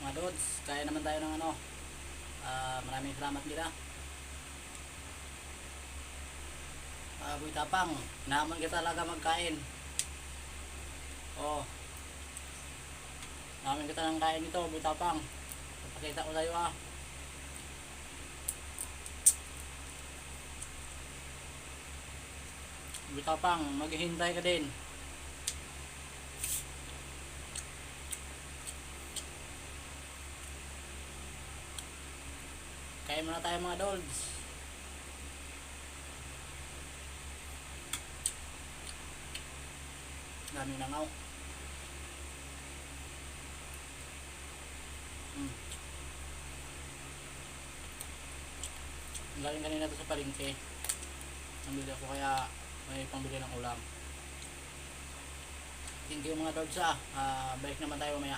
mga lods, kaya naman tayo ng ano. Maraming salamat nila. Boy Tapang, naman kita talaga magkain. Oh, namin kita ng kain ito, Boy Tapang. Papakita ko sa'yo Boy Tapang, maghihintay ka din. Kain muna tayo mga dolls. Dami nangaw. Galing kanina to sa palengke. Nambili ako kaya may pambili ng ulam. Thank you mga dolls. Balik naman tayo mamaya.